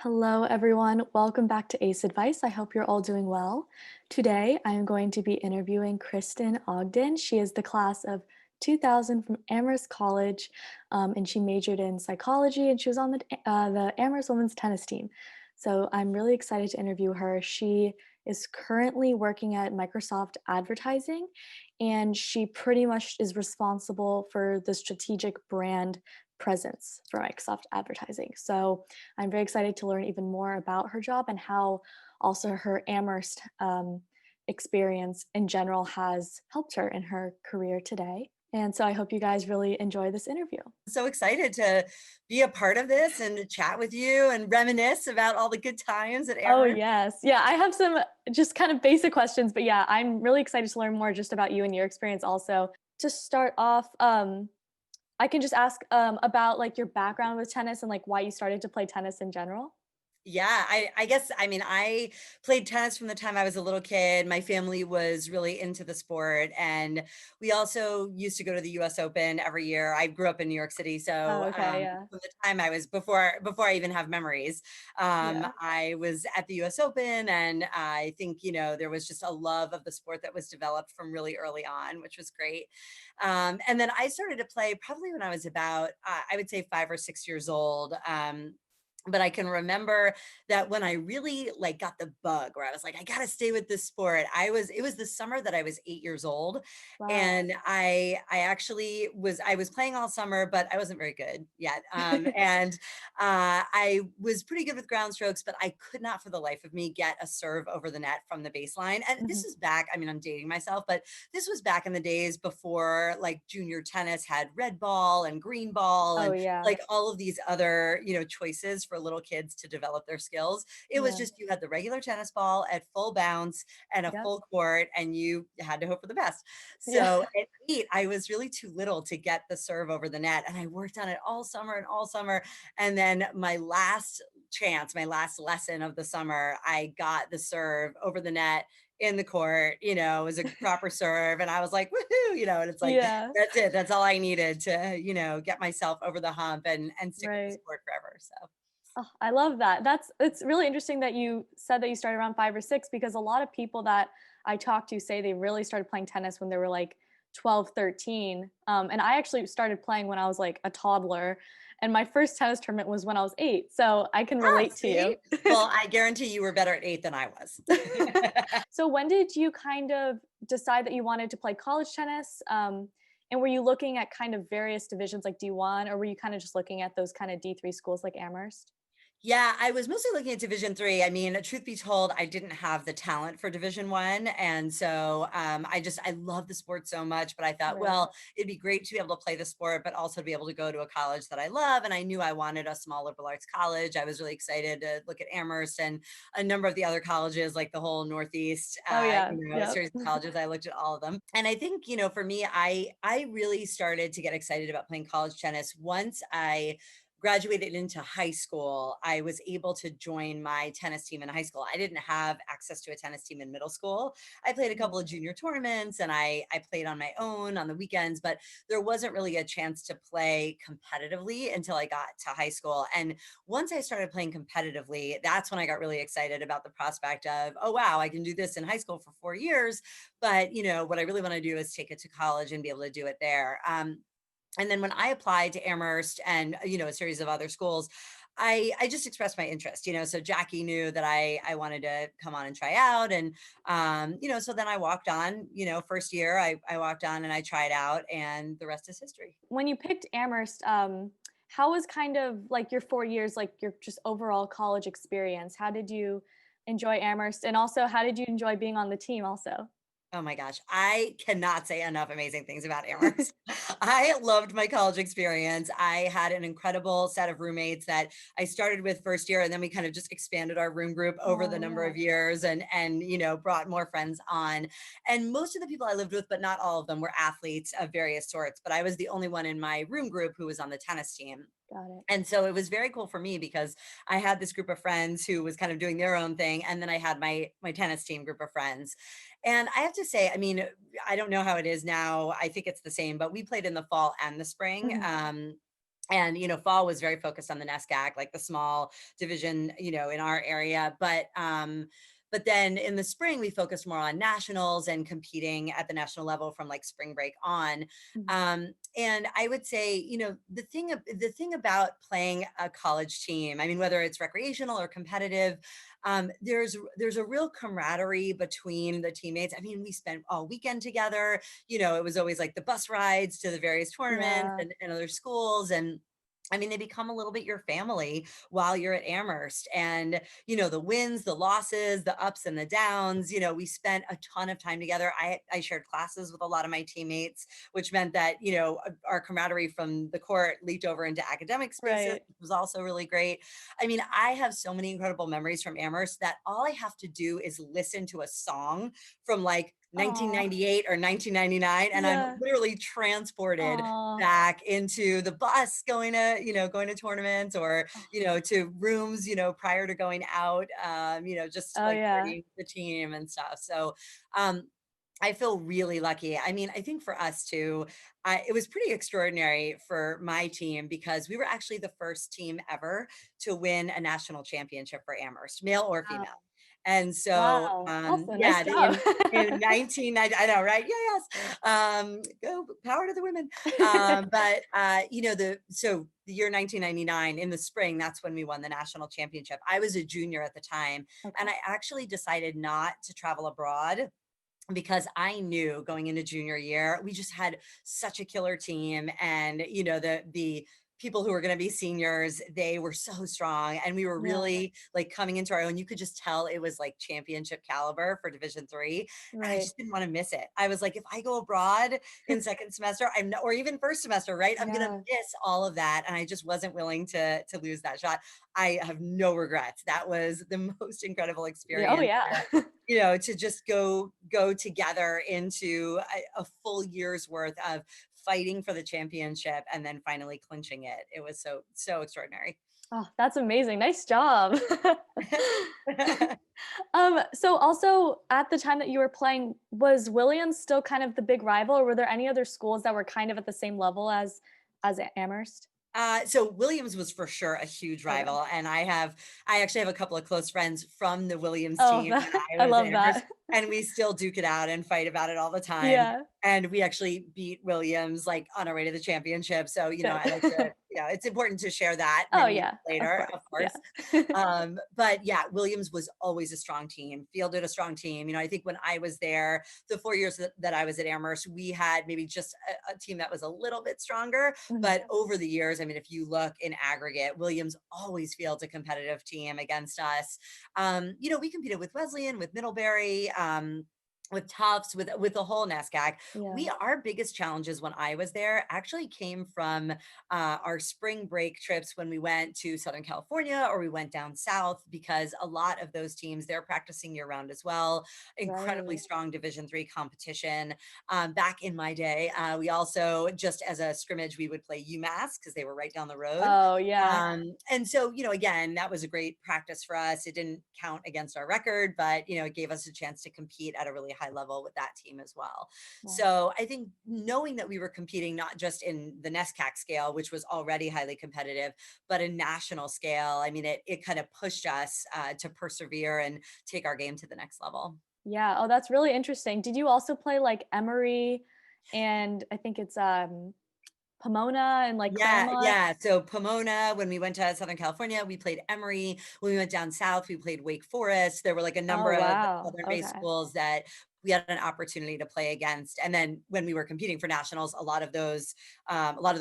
Hello, everyone. Welcome back to Ace Advice. I hope you're all doing well. Today, I am going to be interviewing Kristin Ogdon. She is the class of 2000 from Amherst College, and she majored in psychology, and she was on the Amherst women's tennis team. So I'm really excited to interview her. She is currently working at Microsoft Advertising, and she pretty much is responsible for the strategic brand presence for Microsoft Advertising. So I'm very excited to learn even more about her job and how also her Amherst experience in general has helped her in her career today. And so I hope you guys really enjoy this interview. So excited to be a part of this and to chat with you and reminisce about all the good times at Oh, Amherst. yes. Yeah, I have some just kind of basic questions, but yeah, I'm really excited to learn more just about you and your experience also. To start off, I can just ask about like your background with tennis and like why you started to play tennis in general. Yeah, I guess, I played tennis from the time I was a little kid. My family was really into the sport, and we also used to go to the US Open every year. I grew up in New York City, Oh, so, okay, yeah. from the time I was before I even have memories, Yeah. I was at the US Open, and I think, there was just a love of the sport that was developed from really early on, which was great. And then I started to play probably when I was about, I would say 5 or 6 years old. But I can remember that when I really like got the bug where I was like, I gotta stay with this sport. It was the summer that I was 8 years old. Wow. And I actually I was playing all summer, but I wasn't very good yet. And I was pretty good with ground strokes, but I could not for the life of me get a serve over the net from the baseline. And this Mhm. is back, I'm dating myself, but this was back in the days before like junior tennis had red ball and green ball Oh, and yeah. like all of these other, choices for little kids to develop their skills. It was Yeah. just you had the regular tennis ball at full bounce and a Yep. full court, and you had to hope for the best. Yeah. So at 8, I was really too little to get the serve over the net, and I worked on it all summer and all summer. And then my last chance, my last lesson of the summer, I got the serve over the net in the court, it was a proper serve. And I was like, woohoo, and it's like, Yeah. that's it. That's all I needed to, get myself over the hump and stick with the Right. sport forever. So Oh, I love that. It's really interesting that you said that you started around 5 or 6 because a lot of people that I talk to say they really started playing tennis when they were like 12, 13. And I actually started playing when I was like a toddler, and my first tennis tournament was when I was 8, so I can relate to see? you. Well, I guarantee you were better at 8 than I was. So when did you kind of decide that you wanted to play college tennis? And were you looking at kind of various divisions like D1, or were you kind of just looking at those kind of D3 schools like Amherst? Yeah, I was mostly looking at Division 3. Truth be told, I didn't have the talent for Division 1, and so, I love the sport so much, but I thought, Right. well, it'd be great to be able to play the sport, but also to be able to go to a college that I love, and I knew I wanted a small liberal arts college. I was really excited to look at Amherst and a number of the other colleges, like the whole Northeast, Oh, yeah. Yep. series of colleges. I looked at all of them, and I think, for me, I really started to get excited about playing college tennis once I graduated into high school. I was able to join my tennis team in high school. I didn't have access to a tennis team in middle school. I played a Mhm. couple of junior tournaments, and I played on my own on the weekends, but there wasn't really a chance to play competitively until I got to high school. And once I started playing competitively, that's when I got really excited about the prospect of, oh wow, I can do this in high school for 4 years. But what I really want to do is take it to college and be able to do it there. And then when I applied to Amherst and, a series of other schools, I just expressed my interest, so Jackie knew that I wanted to come on and try out. And, so then I walked on, first year I walked on and I tried out, and the rest is history. When you picked Amherst, how was kind of like your 4 years, like your just overall college experience? How did you enjoy Amherst? And also, how did you enjoy being on the team also? Oh my gosh, I cannot say enough amazing things about Amherst. I loved my college experience. I had an incredible set of roommates that I started with first year, and then we kind of just expanded our room group over the Oh, number yeah. of years and brought more friends on. And most of the people I lived with, but not all of them, were athletes of various sorts. But I was the only one in my room group who was on the tennis team. Got it. And so it was very cool for me because I had this group of friends who was kind of doing their own thing, and then I had my tennis team group of friends. And I have to say, I don't know how it is now. I think it's the same, but we played in the fall and the spring. Mhm. And fall was very focused on the NESCAC, like the small division, in our area. But then in the spring we focused more on nationals and competing at the national level from like spring break on. Mhm. And I would say, the thing about playing a college team, I mean, whether it's recreational or competitive, there's a real camaraderie between the teammates. I mean, we spent all weekend together. It was always like the bus rides to the various tournaments Yeah, and other schools. And I mean, they become a little bit your family while you're at Amherst. And, the wins, the losses, the ups and the downs, we spent a ton of time together. I shared classes with a lot of my teammates, which meant that, our camaraderie from the court leaked over into academic spaces, right. which was also really great. I mean, I have so many incredible memories from Amherst that all I have to do is listen to a song from like Aw, 1998 or 1999, and I'm yeah. literally transported Aw. back into the bus going to tournaments, or to rooms prior to going out, just Oh, like yeah. learning the team and stuff. So um I feel really lucky. I mean, I think for us too, it was pretty extraordinary for my team because we were actually the first team ever to win a national championship for Amherst, male or female. Wow. And so, Wow. Also, nice yeah, job. in 1990, I know, right? Yeah, yes. Go power to the women. But the year 1999 in the spring, that's when we won the national championship. I was a junior at the time, and Okay. I actually decided not to travel abroad because I knew going into junior year, we just had such a killer team. And, the people who were going to be seniors, they were so strong. And we were Yeah, really like coming into our own. You could just tell it was like championship caliber for Division 3. And I right. just didn't want to miss it. I was like, if I go abroad in second semester, I'm not, or even first semester, right? I'm going to Yeah. miss all of that. And I just wasn't willing to lose that shot. I have no regrets. That was the most incredible Yeah, oh, experience yeah. to just go together into a full year's worth of fighting for the championship and then finally clinching it. It was so extraordinary. Oh, that's amazing. Nice job. So also at the time that you were playing, was Williams still kind of the big rival, or were there any other schools that were kind of at the same level as Amherst? So Williams was for sure a huge Okay. rival, and I actually have a couple of close friends from the Williams Oh, team that when I I was at love Amherst, that. and we still duke it out and fight about it all the time. Yeah, And we actually beat Williams like on our way to the championship. So good. I like to, it's important to share that Oh, many years yeah, of later, course, of yeah. course. But yeah, Williams was always a strong team, fielded a strong team. I think when I was there, the 4 years that I was at Amherst, we had maybe just a team that was a little bit stronger, Mhm. but over the years, I mean, if you look in aggregate, Williams always fields a competitive team against us. We competed with Wesleyan, with Middlebury, with Tufts, with the whole NESCAC. Yeah, Our biggest challenges when I was there actually came from our spring break trips when we went to Southern California or we went down south, because a lot of those teams, they're practicing year round as well. Incredibly right. strong Division 3 competition. Back in my day, we also, just as a scrimmage, we would play UMass because they were right down the road. Oh, yeah, And so, again, that was a great practice for us. It didn't count against our record, but, it gave us a chance to compete at a really high level with that team as well. wow. So I think knowing that we were competing not just in the NESCAC scale, which was already highly competitive, but a national scale, I mean, it kind of pushed us to persevere and take our game to the next level. Yeah, oh, that's really interesting. Did you also play, like, Emory and I think it's, Pomona and, like, Yeah, Claremont? yeah. So Pomona, when we went to Southern California, we played Emory. When we went down south, we played Wake Forest. There were like a Oh, number of wow, southern-based okay. schools that we had an opportunity to play against. And then when we were competing for nationals, a lot of those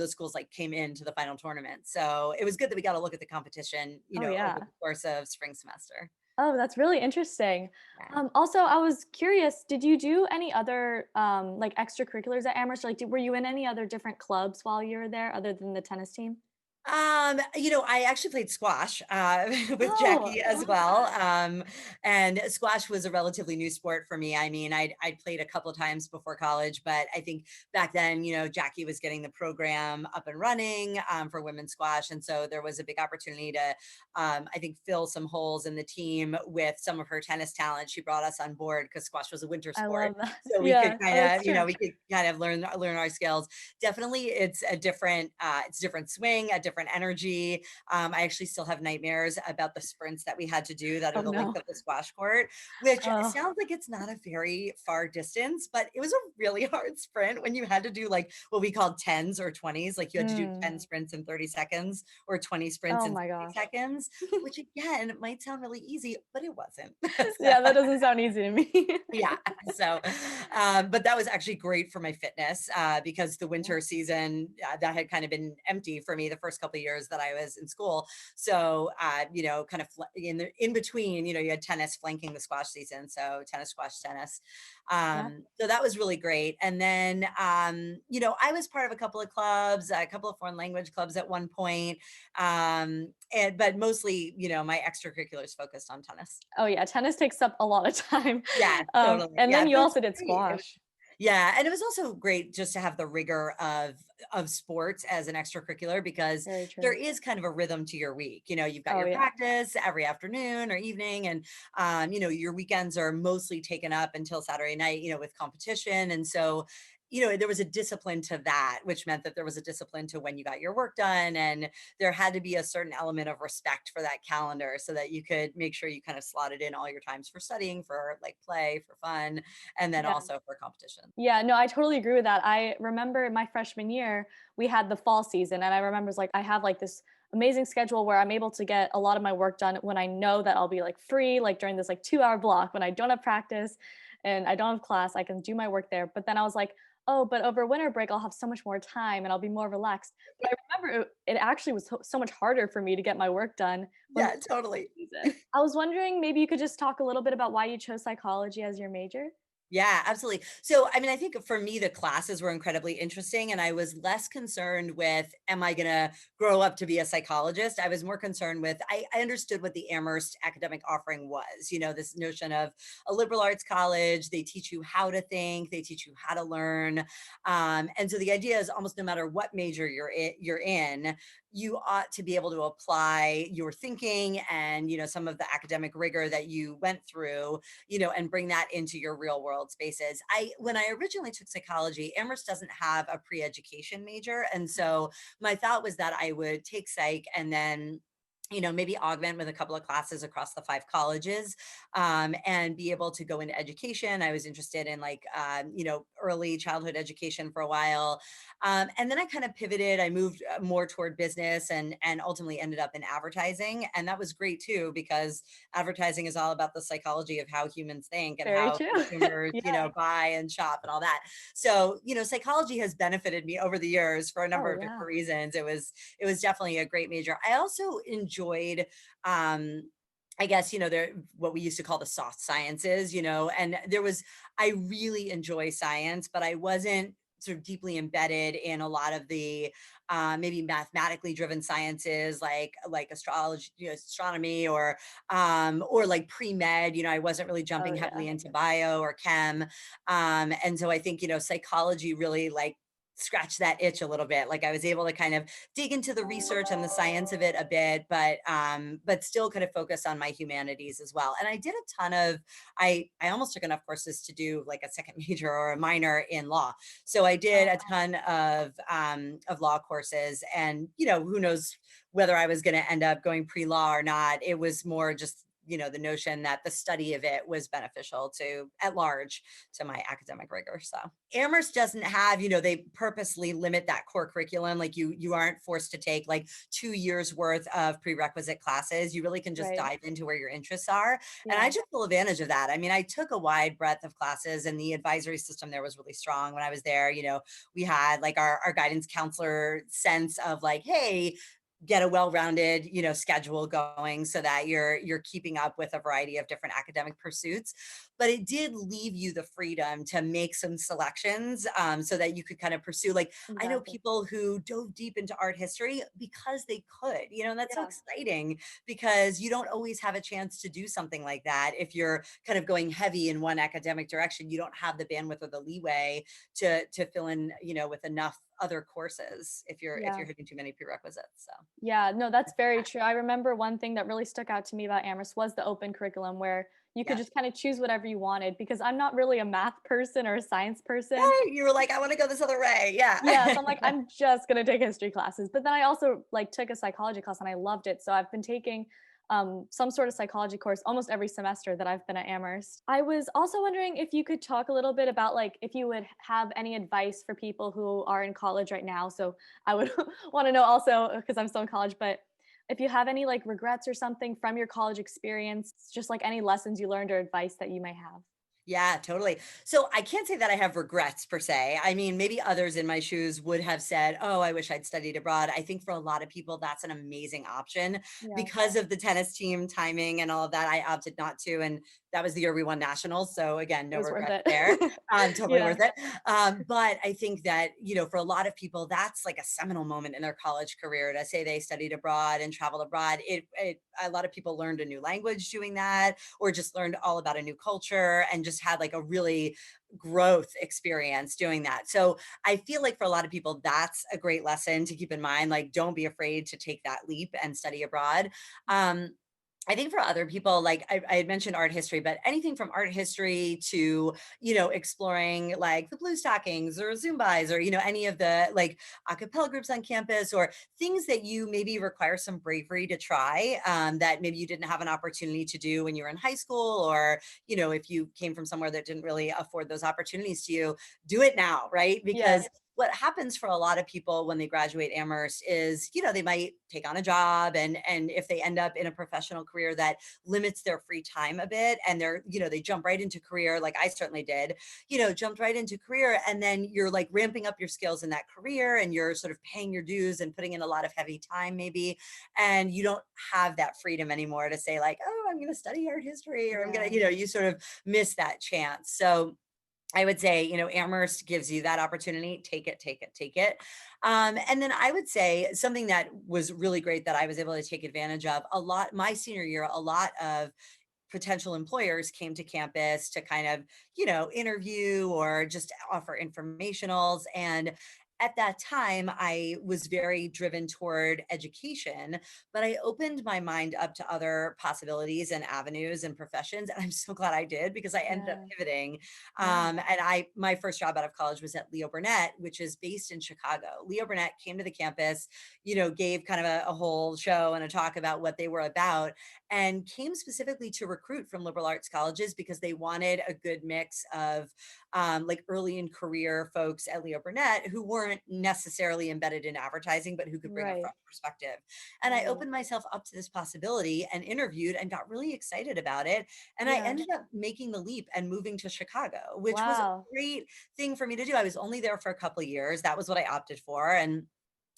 schools like came into the final tournament. So it was good that we got to look at the competition, Oh, over yeah. the course of spring semester. Oh, that's really interesting. Yeah. Also, I was curious, did you do any other, like, extracurriculars at Amherst? Like, were you in any other different clubs while you were there other than the tennis team? I actually played squash with Oh, Jackie as well. And squash was a relatively new sport for me. I mean, I'd played a couple of times before college, but I think back then, Jackie was getting the program up and running for women's squash. And so there was a big opportunity to, I think, fill some holes in the team with some of her tennis talent. She brought us on board because squash was a winter I sport. love that. So we could Yeah, kind oh, that's of, true. we could kind of learn our skills. Definitely it's a different swing, a different energy. I actually still have nightmares about the sprints that we had to do that Oh, are the length no. of the squash court, which Oh, sounds like it's not a very far distance, but it was a really hard sprint when you had to do like what we called tens or 20s. Like you had to do mm. 10 sprints in 30 seconds or 20 sprints Oh in my 60 gosh. seconds, which again might sound really easy, but it wasn't. So Yeah, that doesn't sound easy to me. yeah. So, but that was actually great for my fitness because the Yeah. winter season that had kind of been empty for me the first couple of years that I was in school. So, kind of in between, you had tennis flanking the squash season. So tennis, squash, tennis. Yeah. So that was really great. And then, I was part of a couple of clubs, a couple of foreign language clubs at one point. But mostly, my extracurriculars focused on tennis. Oh, yeah, tennis takes up a lot of time. Yeah, totally. And Yeah, then you but it was also did great. squash. Yeah, and it was also great just to have the rigor of sports as an extracurricular because Very there true. is kind of a rhythm to your week. You've got Oh, your yeah. practice every afternoon or evening, and your weekends are mostly taken up until Saturday night, with competition. And so, there was a discipline to that, which meant that there was a discipline to when you got your work done, and there had to be a certain element of respect for that calendar so that you could make sure you kind of slotted in all your times for studying, for like play, for fun, and then Yeah. also for competition. Yeah, no, I totally agree with that. I remember my freshman year, we had the fall season, and I remember it's like I have like this amazing schedule where I'm able to get a lot of my work done when I know that I'll be like free, like during this like 2 hour block when I don't have practice and I don't have class, I can do my work there. But then I was like, oh, but over winter break, I'll have so much more time and I'll be more relaxed. But I remember it actually was so much harder for me to get my work done when Yeah, totally. season. I was wondering maybe you could just talk a little bit about why you chose psychology as your major? Yeah, absolutely. So, I mean, I think for me, the classes were incredibly interesting, and I was less concerned with, am I going to grow up to be a psychologist? I was more concerned with, I understood what the Amherst academic offering was, this notion of a liberal arts college. They teach you how to think, they teach you how to learn. And so the idea is almost no matter what major you're in, you ought to be able to apply your thinking and, some of the academic rigor that you went through, and bring that into your real world spaces. When I originally took psychology, Amherst doesn't have a pre-education major. And so my thought was that I would take psych and then maybe augment with a couple of classes across the 5 colleges and be able to go into education. I was interested in like, early childhood education for a while. And then I kind of pivoted. I moved more toward business and ultimately ended up in advertising. And that was great too, because advertising is all about the psychology of how humans think and Very how true. consumers, Yeah. buy and shop and all that. So, psychology has benefited me over the years for a Oh, number of yeah. different reasons. It was definitely a great major. I also enjoyed I guess, there what we used to call the soft sciences, and I really enjoy science, but I wasn't sort of deeply embedded in a lot of the maybe mathematically driven sciences like astrology, astronomy or like pre-med. I wasn't really Oh, jumping yeah. heavily into bio or chem. And so I think, psychology really like scratch that itch a little bit. Like I was able to kind of dig into the research and the science of it a bit, but still kind of focus on my humanities as well. And I did a ton of I almost took enough courses to do like a second major or a minor in law. So I did a ton of law courses, and who knows whether I was going to end up going pre-law or not. It was more just the notion that the study of it was beneficial to at large to my academic rigor. So Amherst doesn't have, they purposely limit that core curriculum. Like you aren't forced to take like 2 years worth of prerequisite classes. You really can just Right. dive into where your interests are. And I Yeah. took full advantage of that. I mean, I took a wide breadth of classes, and the advisory system there was really strong when I was there. We had like our guidance counselor sense of like, hey, get a well-rounded, schedule going so that you're keeping up with a variety of different academic pursuits. But it did leave you the freedom to make some selections, so that you could kind of pursue, like, I know Exactly. people who dove deep into art history because they could, and that's so Yeah. exciting because you don't always have a chance to do something like that. If you're kind of going heavy in one academic direction, you don't have the bandwidth or the leeway to fill in, with enough other courses if you're Yeah. hitting too many prerequisites. So Yeah, no, that's very true. I remember one thing that really stuck out to me about Amherst was the open curriculum where you could yeah. just kind of choose whatever you wanted because I'm not really a math person or a science person. Yeah, you were like, I want to go this other way. Yeah. Yeah, so I'm like, I'm just gonna take history classes. But then I also like took a psychology class and I loved it. So I've been taking some sort of psychology course almost every semester that I've been at Amherst. I was also wondering if you could talk a little bit about like if you would have any advice for people who are in college right now. So I would want to know also because I'm still in college, but if you have any like regrets or something from your college experience, just like any lessons you learned or advice that you may have. Yeah, totally. So I can't say that I have regrets per se. I mean, maybe others in my shoes would have said, "Oh, I wish I'd studied abroad." I think for a lot of people, that's an amazing option Yeah, because of the tennis team timing and all of that. I opted not to, and that was the year we won nationals. So again, it no was worth regrets it. there. Totally Yeah, worth it. But I think that for a lot of people, that's like a seminal moment in their college career to say they studied abroad and traveled abroad. A lot of people learned a new language doing that or just learned all about a new culture and just had like a really growth experience doing that. So I feel like for a lot of people, that's a great lesson to keep in mind. Like, don't be afraid to take that leap and study abroad. Um, I think for other people, like I had mentioned art history, but anything from art history to, exploring like the Blue Stockings or Zumbis or, any of the like a cappella groups on campus or things that you maybe require some bravery to try, that maybe you didn't have an opportunity to do when you were in high school or, if you came from somewhere that didn't really afford those opportunities to you, do it now, right? yeah, Because what happens for a lot of people when they graduate Amherst is, they might take on a job and if they end up in a professional career that limits their free time a bit and they jump right into career like I certainly did, jumped right into career and then you're like ramping up your skills in that career and you're sort of paying your dues and putting in a lot of heavy time maybe and you don't have that freedom anymore to say like, oh, I'm going to study art history or I'm going yeah, to, you sort of miss that chance. So I would say, Amherst gives you that opportunity. Take it, take it, take it. And then I would say something that was really great that I was able to take advantage of a lot my senior year, a lot of potential employers came to campus to kind of, interview or just offer informationals. And at that time, I was very driven toward education, but I opened my mind up to other possibilities and avenues and professions. And I'm so glad I did because I ended up yeah, pivoting. yeah. And my first job out of college was at Leo Burnett, which is based in Chicago. Leo Burnett came to the campus, gave kind of a whole show and a talk about what they were about and came specifically to recruit from liberal arts colleges because they wanted a good mix of like early in career folks at Leo Burnett who weren't necessarily embedded in advertising, but who could bring a Right, fresh perspective. And I right. opened myself up to this possibility and interviewed and got really excited about it. And I Yeah. ended up making the leap and moving to Chicago, which was a Wow. great thing for me to do. I was only there for a couple of years. That was what I opted for. And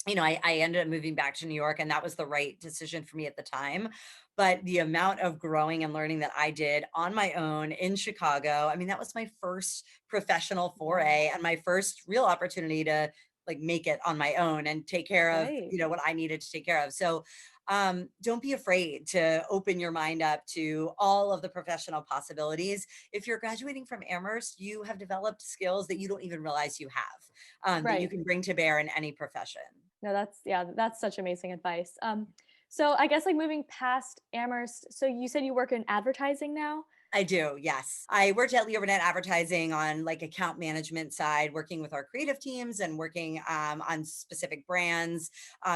I ended up moving back to New York, and that was the right decision for me at the time. But the amount of growing and learning that I did on my own in Chicago, I mean, that was my first professional Yeah. foray and my first real opportunity to like make it on my own and take care of, Right. what I needed to take care of. So don't be afraid to open your mind up to all of the professional possibilities. If you're graduating from Amherst, you have developed skills that you don't even realize you have, that you Right. can bring to bear in any profession. No, that's yeah, that's such amazing advice. So I guess like moving past Amherst, so you said you work in advertising now? I do, yes. I worked at Leo Burnett Advertising on like account management side, working with our creative teams and working on specific brands,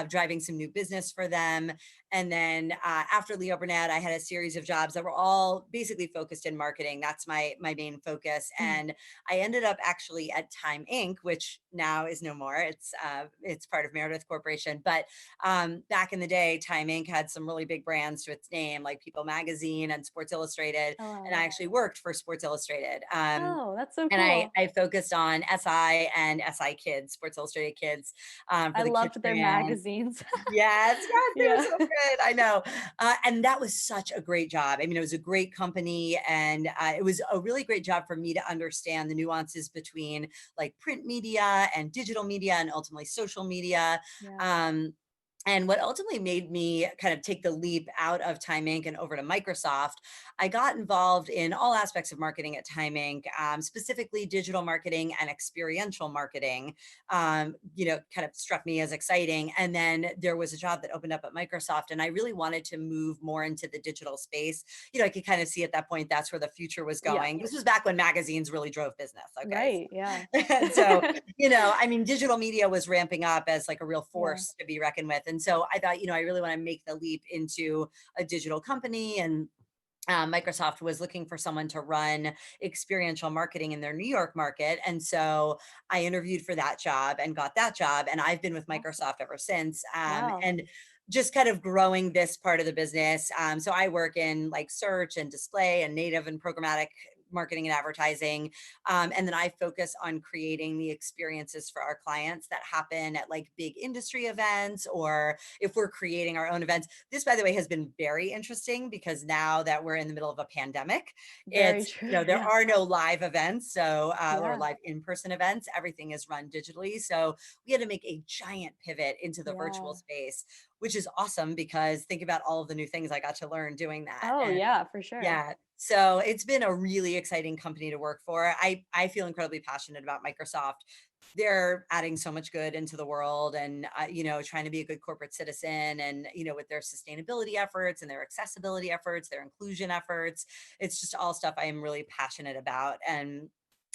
driving some new business for them. And then after Leo Burnett, I had a series of jobs that were all basically focused in marketing. That's my main focus. Mm. And I ended up actually at Time Inc., which now is no more. It's part of Meredith Corporation. But back in the day, Time Inc. had some really big brands to its name, like People Magazine and Sports Illustrated. Oh, And wow. I actually worked for Sports Illustrated. Oh, that's so And cool. I focused on SI and SI Kids, Sports Illustrated Kids, for I the kids loved their brand. magazines. Yes, yes, they were Yeah. so good. I know. And that was such a great job. I mean, it was a great company, and it was a really great job for me to understand the nuances between like print media and digital media and ultimately social media. Yeah. Um, and what ultimately made me kind of take the leap out of Time Inc. and over to Microsoft, I got involved in all aspects of marketing at Time Inc., specifically digital marketing and experiential marketing. Kind of struck me as exciting. And then there was a job that opened up at Microsoft, and I really wanted to move more into the digital space. I could kind of see at that point that's where the future was Yeah. going. This was back when magazines really drove business. Okay. Right. Yeah. And so, I mean, digital media was ramping up as like a real Yeah. force to be reckoned with. And so I thought, I really want to make the leap into a digital company. And Microsoft was looking for someone to run experiential marketing in their New York market. And so I interviewed for that job and got that job. And I've been with Awesome. Microsoft ever since. Wow. And just kind of growing this part of the business. So I work in like search and display and native and programmatic marketing and advertising. And then I focus on creating the experiences for our clients that happen at like big industry events, or if we're creating our own events. This, by the way, has been very interesting because now that we're in the middle of a pandemic, Very true. there Yeah. are no live events, or Yeah. live in-person events. Everything is run digitally. So we had to make a giant pivot into the virtual Yeah. space, which is awesome because think about all of the new things I got to learn doing that. Oh, And yeah, for sure. yeah, so it's been a really exciting company to work for. I feel incredibly passionate about Microsoft. They're adding so much good into the world, and trying to be a good corporate citizen, and with their sustainability efforts and their accessibility efforts, their inclusion efforts. It's just all stuff I am really passionate about, and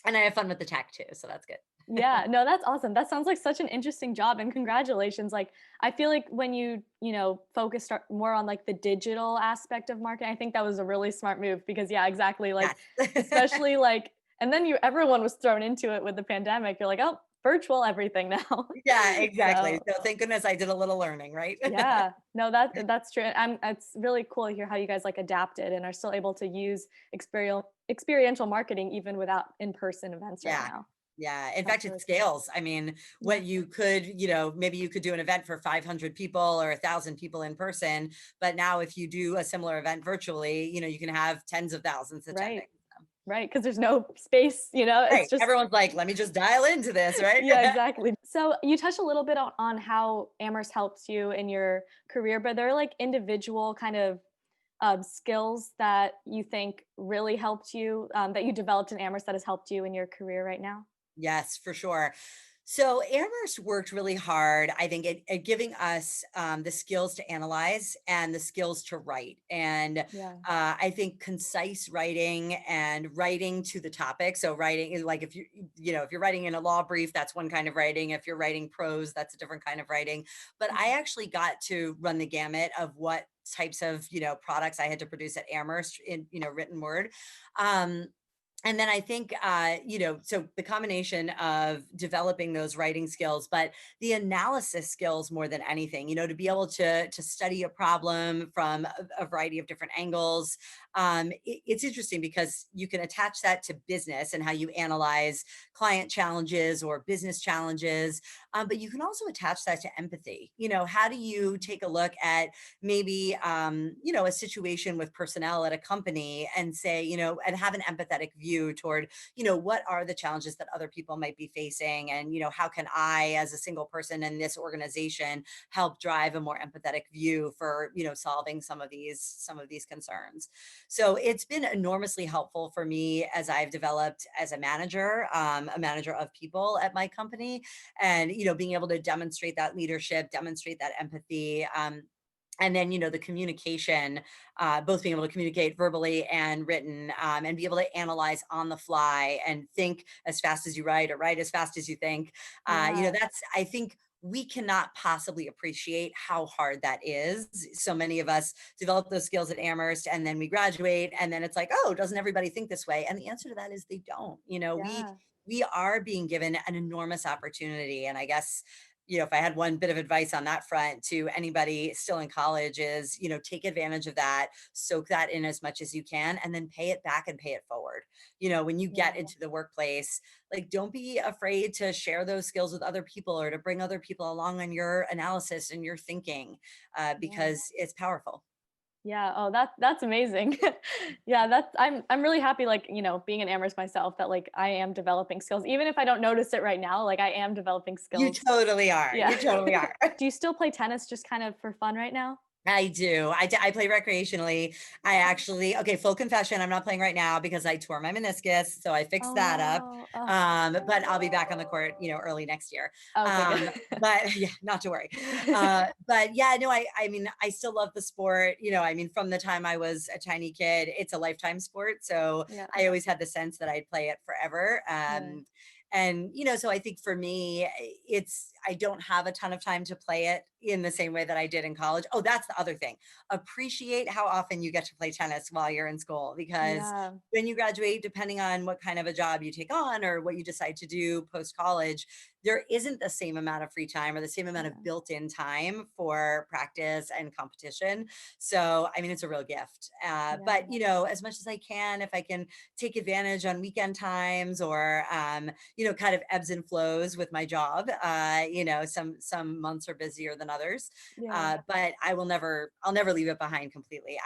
I have fun with the tech too, so that's good. Yeah, no, that's awesome. That sounds like such an interesting job, and congratulations. Like, I feel like when focus more on like the digital aspect of marketing, I think that was a really smart move because yeah, exactly. Like, Yes. especially like, and then everyone was thrown into it with the pandemic. You're like, oh, virtual everything now. Yeah, exactly. So So thank goodness I did a little learning, right? yeah, no, that's true. It's really cool to hear how you guys like adapted and are still able to use experiential marketing even without in-person events right Yeah. now. Yeah. In That's fact, it really cool. scales. I mean, Yeah. what you could, maybe you could do an event for 500 people or 1,000 people in person. But now, if you do a similar event virtually, you can have tens of thousands Right. attending. So, Right. Because there's no space, it's right. just Everyone's like, let me just dial into this, right? yeah, exactly. So you touched a little bit on how Amherst helps you in your career, but there are like individual kind of skills that you think really helped you, that you developed in Amherst that has helped you in your career right now? Yes, for sure. So Amherst worked really hard, I think, at giving us the skills to analyze and the skills to write. And Yeah. I think concise writing and writing to the topic. So writing is like if you're writing in a law brief, that's one kind of writing. If you're writing prose, that's a different kind of writing. But I Mhm. actually got to run the gamut of what types of products I had to produce at Amherst in written word. Um, and then I think, so the combination of developing those writing skills, but the analysis skills more than anything, to be able to study a problem from a variety of different angles. It's interesting because you can attach that to business and how you analyze client challenges or business challenges, but you can also attach that to empathy. How do you take a look at maybe a situation with personnel at a company and say, and have an empathetic view toward, what are the challenges that other people might be facing, and how can I, as a single person in this organization, help drive a more empathetic view for solving some of these concerns. So it's been enormously helpful for me as I've developed as a manager of people at my company, and being able to demonstrate that leadership, demonstrate that empathy, and then the communication, both being able to communicate verbally and written, and be able to analyze on the fly and think as fast as you write or write as fast as you think. Yeah. That's, I think, we cannot possibly appreciate how hard that is. So many of us develop those skills at Amherst, and then we graduate, and then it's like, oh, doesn't everybody think this way? And the answer to that is they don't. We Yeah. we are being given an enormous opportunity. And I guess, if I had one bit of advice on that front to anybody still in college is, take advantage of that, soak that in as much as you can, and then pay it back and pay it forward. When you get Yeah. into the workplace, like, don't be afraid to share those skills with other people or to bring other people along on your analysis and your thinking, Yeah. because it's powerful. Yeah. Oh, that's amazing. Yeah, I'm really happy, like, being in Amherst myself, that like I am developing skills. Even if I don't notice it right now, like I am developing You skills. totally are. Yeah. You totally are. Do you still play tennis just kind of for fun right now? I do. I play recreationally. I actually, okay, full confession, I'm not playing right now because I tore my meniscus, so I fixed Oh that up. no. Oh, But I'll be back on the court, early next year. okay, good. But yeah, not to worry. But yeah, no, I mean, I still love the sport. I mean, from the time I was a tiny kid, it's a lifetime sport. So Yeah. I always had the sense that I'd play it forever. Yeah. And so I think for me, I don't have a ton of time to play it in the same way that I did in college. Oh, that's the other thing. Appreciate how often you get to play tennis while you're in school, because Yeah. when you graduate, depending on what kind of a job you take on or what you decide to do post college, there isn't the same amount of free time or the same amount of Yeah. built-in time for practice and competition. So, I mean, it's a real gift. Yeah. But as much as I can, if I can take advantage on weekend times or kind of ebbs and flows with my job. Some months are busier than others, Yeah. but I'll never leave it behind completely.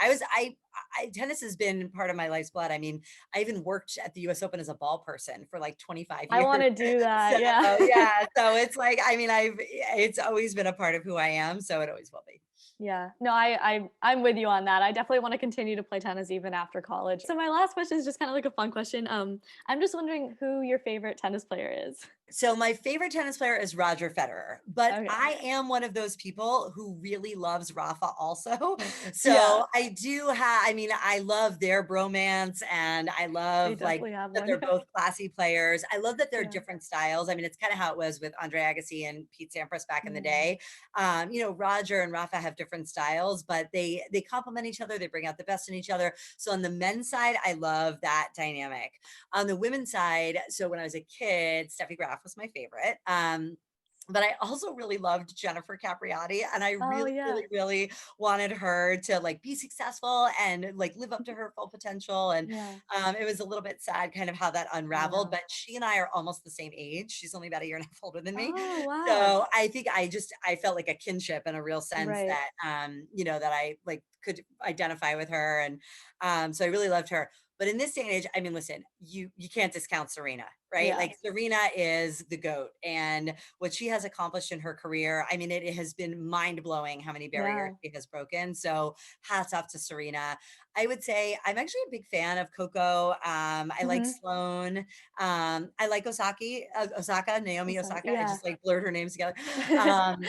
Tennis has been part of my life's blood. I mean, I even worked at the U.S. Open as a ball person for like 25 I years. wanna do So that. Yeah. yeah, so it's like, I mean, it's always been a part of who I am, so it always will be. Yeah. No, I'm with you on that. I definitely want to continue to play tennis even after college. So my last question is just kind of like a fun question. I'm just wondering who your favorite tennis player is. So my favorite tennis player is Roger Federer, but Okay. I am one of those people who really loves Rafa also. Yeah, So I mean, I love their bromance and I they love like definitely have that one. they're both classy players. I love that they're Yeah. different styles. I mean, it's kind of how it was with Andre Agassi and Pete Sampras back in the Yeah. day. Roger and Rafa have different styles, but they complement each other. They bring out the best in each other. So on the men's side, I love that dynamic. On the women's side, so when I was a kid, Steffi Graf was my favorite. But I also really loved Jennifer Capriati, and I Oh really, yeah. really, really wanted her to like be successful and like live up to her full potential. And Yeah. it was a little bit sad, kind of how that I unraveled. know. But she and I are almost the same age. She's only about a year and a half older than me, Oh wow. so I think I felt like a kinship in a real sense Right. that that I like could identify with her, and so I really loved her. But in this day and age, I mean, listen, you can't discount Serena, right? Yeah. Like Serena is the GOAT, and what she has accomplished in her career, I mean, it has been mind blowing how many barriers Yeah. she has broken. So hats off to Serena. I would say I'm actually a big fan of Coco. I like Hmm. Sloane. I like Osaka, Naomi Osaka. Osaka. I Yeah. just like blurred her names together. Um,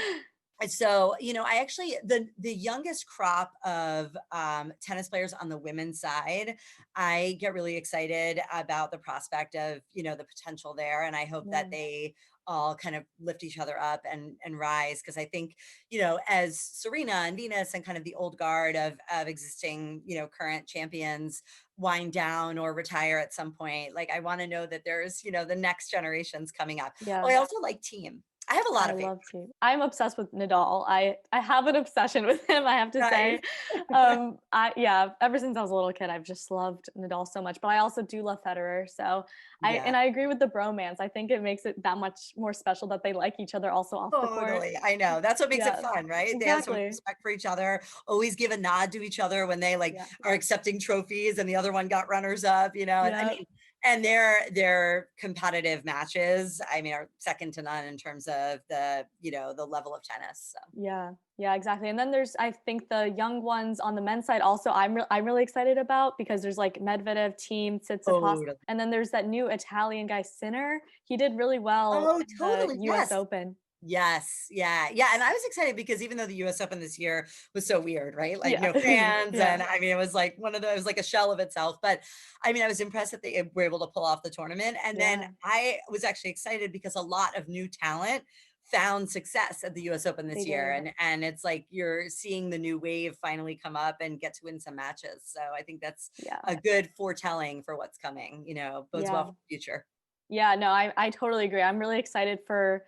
and so, I actually the youngest crop of tennis players on the women's side, I get really excited about the prospect of the potential there, and I hope that Yeah. they all kind of lift each other up and rise, because I think as Serena and Venus and kind of the old guard of existing current champions wind down or retire at some point, like I want to know that there's the next generations coming up. Oh, Yeah. I also like team. I have a lot I of favorites. love to. I'm obsessed with Nadal. I have an obsession with him, I have to Nice. say. Ever since I was a little kid, I've just loved Nadal so much. But I also do love Federer. So Yeah, I agree with the bromance. I think it makes it that much more special that they like each other also off the court. totally. I know. That's what makes it Yeah, fun, right? They have so much exactly. respect for each other, always give a nod to each other when they like Yeah. are accepting trophies and the other one got runners up, and I Yeah. mean, and their competitive matches, I mean, are second to none in terms of the level of tennis. So Yeah. Yeah, exactly. And then there's, I think, the young ones on the men's side also I'm really excited about, because there's like Medvedev, Team, Tsitsipas, totally. and then there's that new Italian guy Sinner. He did really well Oh, in the totally. US Yes. Open. Yes. Yeah. Yeah. And I was excited because even though the US Open this year was so weird, right? Like Yeah. no fans. Yeah. And I mean, it was like it was like a shell of itself. But I mean, I was impressed that they were able to pull off the tournament. And then Yeah. I was actually excited because a lot of new talent found success at the US Open this They year. did. And it's like you're seeing the new wave finally come up and get to win some matches. So I think that's Yeah. a good foretelling for what's coming, bodes well Yeah. for the future. Yeah, no, I totally agree. I'm really excited for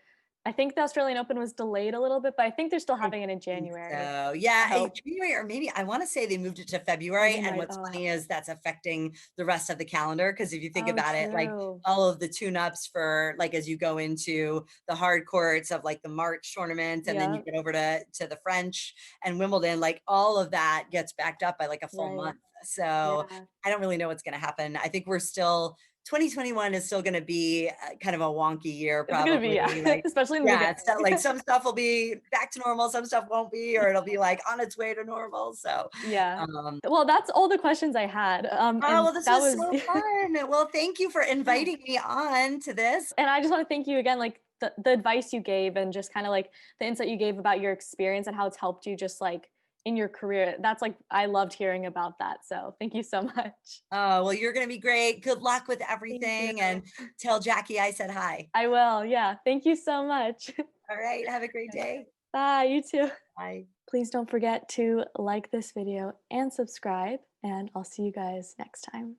I think the Australian Open was delayed a little bit, but I think they're still I having it in think January. so. I Yeah, hope. January or maybe I wanna say they moved it to Oh, February, they and might. what's funny is that's affecting the rest of the calendar. Because if you think Oh, about it, like, true. all of the tune-ups for like, as you go into the hard courts of, like, the March tournament, and then you Yep, get over to the French and Wimbledon, like, all of that gets backed up by, like, a full right. month. So, Yeah. I don't really know what's gonna happen. I think we're still 2021 is still gonna be, kind of a wonky year It's gonna be, yeah, probably, like, especially in the yeah, it's not beginning. like some stuff will be back to normal, some stuff won't be, or it'll be, like, on its way to normal, so, Yeah. um Well, that's all the questions I had, oh, and well, this that was was so fun. Well, thank you for yeah. inviting me on to this. And I just wanna thank you again, like, the advice you gave and just kinda, like, the insight you gave about your experience and how it's helped you just, like, in your career. That's, like I loved hearing about that, so thank you so much. Oh, well, you're gonna be great. Good luck with Thank you. everything, and tell Jackie I said hi. I will, yeah. Thank you so much. All right, have a great Okay. day. Bye, you too. Bye. Please don't forget to like this video and subscribe, and I'll see you guys next time.